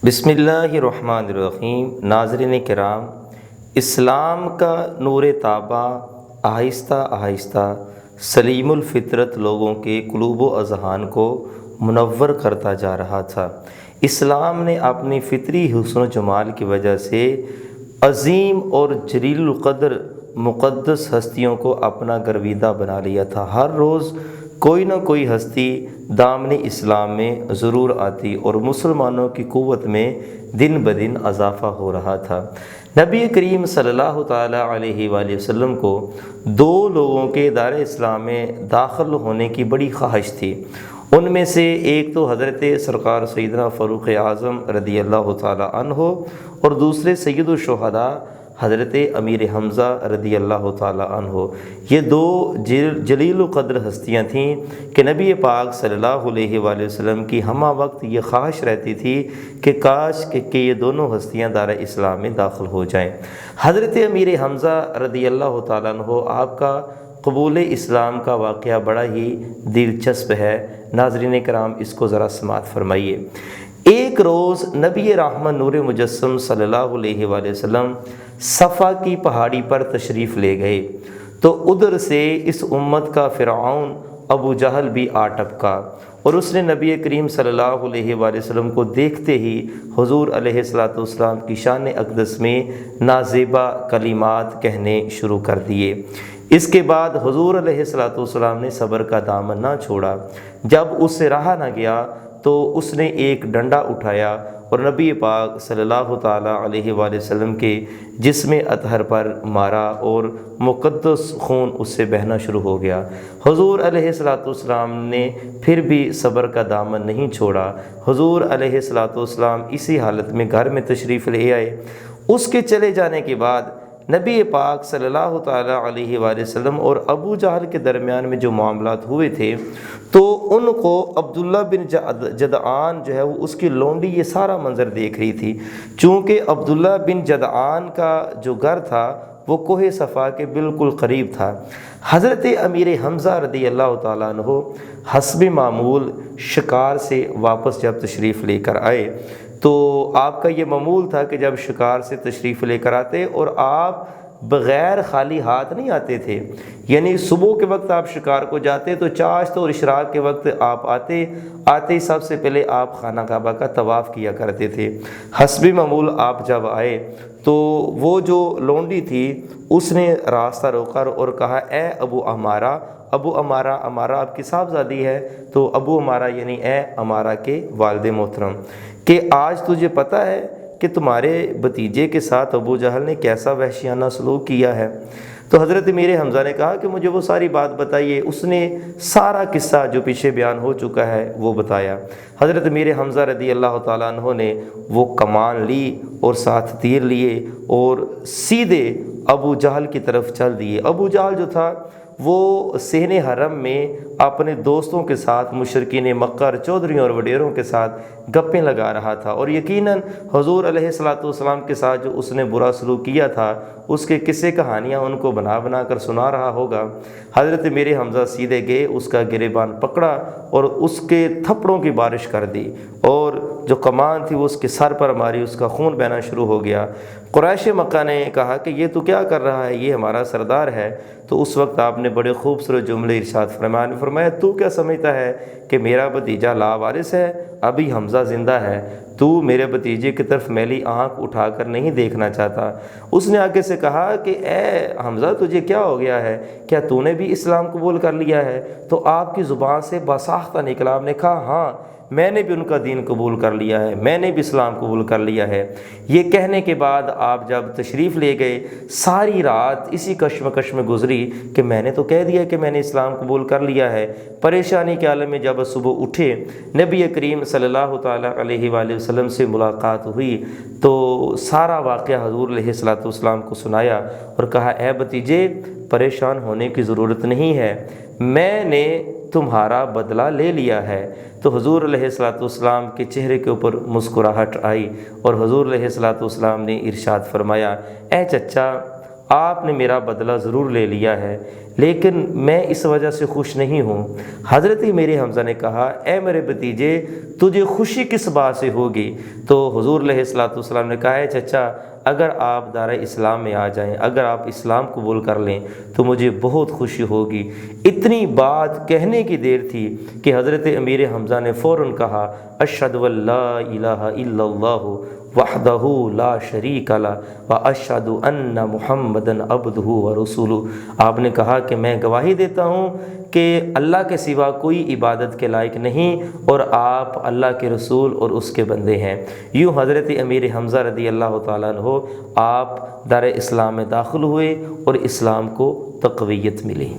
بسم اللہ الرحمن الرحیم۔ ناظرین کرام، اسلام کا نور تابہ آہستہ آہستہ سلیم الفطرت لوگوں کے قلوب و اذہان کو منور کرتا جا رہا تھا۔ اسلام نے اپنی فطری حسن و جمال کی وجہ سے عظیم اور جلیل القدر مقدس ہستیوں کو اپنا گرویدہ بنا لیا تھا۔ ہر روز کوئی نہ کوئی ہستی دامن اسلام میں ضرور آتی اور مسلمانوں کی قوت میں دن بدن اضافہ ہو رہا تھا۔ نبی کریم صلی اللہ تعالیٰ علیہ وآلہ وسلم کو دو لوگوں کے دار اسلام میں داخل ہونے کی بڑی خواہش تھی۔ ان میں سے ایک تو حضرت سرکار سیدنا فاروق اعظم رضی اللہ تعالیٰ عنہ اور دوسرے سید الشہداء حضرت امیر حمزہ رضی اللہ تعالیٰ عنہ۔ یہ دو جلیل القدر ہستیاں تھیں کہ نبی پاک صلی اللہ علیہ وآلہ وسلم کی ہمہ وقت یہ خواہش رہتی تھی کہ کاش کہ یہ دونوں ہستیاں دار اسلام میں داخل ہو جائیں۔ حضرت امیر حمزہ رضی اللہ تعالیٰ عنہ، آپ کا قبول اسلام کا واقعہ بڑا ہی دلچسپ ہے۔ ناظرین کرام، اس کو ذرا سماعت فرمائیے۔ ایک روز نبی رحمت نور مجسم صلی اللہ علیہ وآلہ وسلم صفا کی پہاڑی پر تشریف لے گئے تو ادھر سے اس امت کا فرعون ابو جہل بھی آ ٹپکا اور اس نے نبی کریم صلی اللہ علیہ وآلہ وسلم کو دیکھتے ہی حضور علیہ السلام کی شان اقدس میں نازیبا کلمات کہنے شروع کر دیے۔ اس کے بعد حضور علیہ السلام نے صبر کا دامن نہ چھوڑا۔ جب اس سے رہا نہ گیا تو اس نے ایک ڈنڈا اٹھایا اور نبی پاک صلی اللہ تعالیٰ علیہ وآلہ وسلم کے جسم اطہر پر مارا اور مقدس خون اس سے بہنا شروع ہو گیا۔ حضور علیہ السلام نے پھر بھی صبر کا دامن نہیں چھوڑا۔ حضور علیہ السلام اسی حالت میں گھر میں تشریف لے آئے۔ اس کے چلے جانے کے بعد نبی پاک صلی اللہ تعالیٰ علیہ وآلہ وسلم اور ابو جہل کے درمیان میں جو معاملات ہوئے تھے تو ان کو عبداللہ بن جدعان جو ہے وہ اس کی لونڈی یہ سارا منظر دیکھ رہی تھی۔ چونکہ عبداللہ بن جدعان کا جو گھر تھا وہ کوہ صفا کے بالکل قریب تھا۔ حضرت امیر حمزہ رضی اللہ تعالیٰ عنہ حسب معمول شکار سے واپس جب تشریف لے کر آئے تو آپ کا یہ معمول تھا کہ جب شکار سے تشریف لے کر آتے اور آپ بغیر خالی ہاتھ نہیں آتے تھے، یعنی صبح کے وقت آپ شکار کو جاتے تو چاشت اور اشراق کے وقت آپ آتے ہی سب سے پہلے آپ خانہ کعبہ کا طواف کیا کرتے تھے۔ حسب معمول آپ جب آئے تو وہ جو لونڈی تھی اس نے راستہ روکا اور کہا، اے ابو امارہ، ابو امارہ آپ کی صاحبزادی ہے، تو ابو امارہ یعنی اے امارہ کے والد محترم، کہ آج تجھے پتہ ہے کہ تمہارے بھتیجے کے ساتھ ابو جہل نے کیسا وحشیانہ سلوک کیا ہے؟ تو حضرت امیر حمزہ نے کہا کہ مجھے وہ ساری بات بتائیے۔ اس نے سارا قصہ جو پیچھے بیان ہو چکا ہے وہ بتایا۔ حضرت امیر حمزہ رضی اللہ تعالیٰ عنہ نے وہ کمان لی اور ساتھ تیر لیے اور سیدھے ابو جہل کی طرف چل دیے۔ ابو جہل جو تھا وہ صحن حرم میں اپنے دوستوں کے ساتھ مشرکین مکہ اور چودھریوں اور وڈیروں کے ساتھ گپیں لگا رہا تھا، اور یقیناً حضور علیہ السلام کے ساتھ جو اس نے برا سلوک کیا تھا اس کے قصے کہانیاں ان کو بنا کر سنا رہا ہوگا۔ حضرت میرے حمزہ سیدھے گئے، اس کا گریبان پکڑا اور اس کے تھپڑوں کی بارش کر دی اور جو کمان تھی وہ اس کے سر پر ماری، اس کا خون بہنا شروع ہو گیا۔ قریش مکہ نے کہا کہ یہ تو کیا کر رہا ہے، یہ ہمارا سردار ہے۔ تو اس وقت آپ نے بڑے خوبصورت جملے ارشاد فرمایا، تو کیا سمجھتا ہے کہ میرا بھتیجا لاوارث ہے؟ ابھی حمزہ زندہ ہے، تو میرے بھتیجے کی طرف میلی آنکھ اٹھا کر نہیں دیکھنا چاہتا۔ اس نے آگے سے کہا کہ اے حمزہ، تجھے کیا ہو گیا ہے؟ کیا تو نے بھی اسلام قبول کر لیا ہے؟ تو آپ کی زبان سے بساختہ نکلا، آپ نے کہا ہاں میں نے بھی ان کا دین قبول کر لیا ہے، میں نے بھی اسلام قبول کر لیا ہے۔ یہ کہنے کے بعد آپ جب تشریف لے گئے، ساری رات اسی کشمکش میں گزری کہ میں نے تو کہہ دیا کہ میں نے اسلام قبول کر لیا ہے۔ پریشانی کے عالم میں جب صبح اٹھے، نبی کریم صلی اللہ تعالیٰ علیہ وآلہ وسلم سے ملاقات ہوئی تو سارا واقعہ حضور علیہ السلام کو سنایا اور کہا، اے بھتیجے، پریشان ہونے کی ضرورت نہیں ہے، میں نے تمہارا بدلہ لے لیا ہے۔ تو حضور علیہ السلام کے چہرے کے اوپر مسکراہٹ آئی اور حضور علیہ السلام نے ارشاد فرمایا، اے چچا، آپ نے میرا بدلہ ضرور لے لیا ہے، لیکن میں اس وجہ سے خوش نہیں ہوں۔ حضرت امیر حمزہ نے کہا، اے میرے بھتیجے، تجھے خوشی کس بات سے ہوگی؟ تو حضور علیہ الصلوۃ والسلام نے کہا، اے چچا، اگر آپ دار اسلام میں آ جائیں، اگر آپ اسلام قبول کر لیں تو مجھے بہت خوشی ہوگی۔ اتنی بات کہنے کی دیر تھی کہ حضرت امیر حمزہ نے فوراً کہا، اشہد ان لا الہ الا اللہ وحدہ لا شریک لہ واشہد ان محمدا عبدہ ورسولہ۔ آپ نے کہا کہ میں گواہی دیتا ہوں کہ اللہ کے سوا کوئی عبادت کے لائق نہیں اور آپ اللہ کے رسول اور اس کے بندے ہیں۔ یوں حضرت امیر حمزہ رضی اللہ تعالیٰ عنہ آپ دار اسلام میں داخل ہوئے اور اسلام کو تقویت ملی۔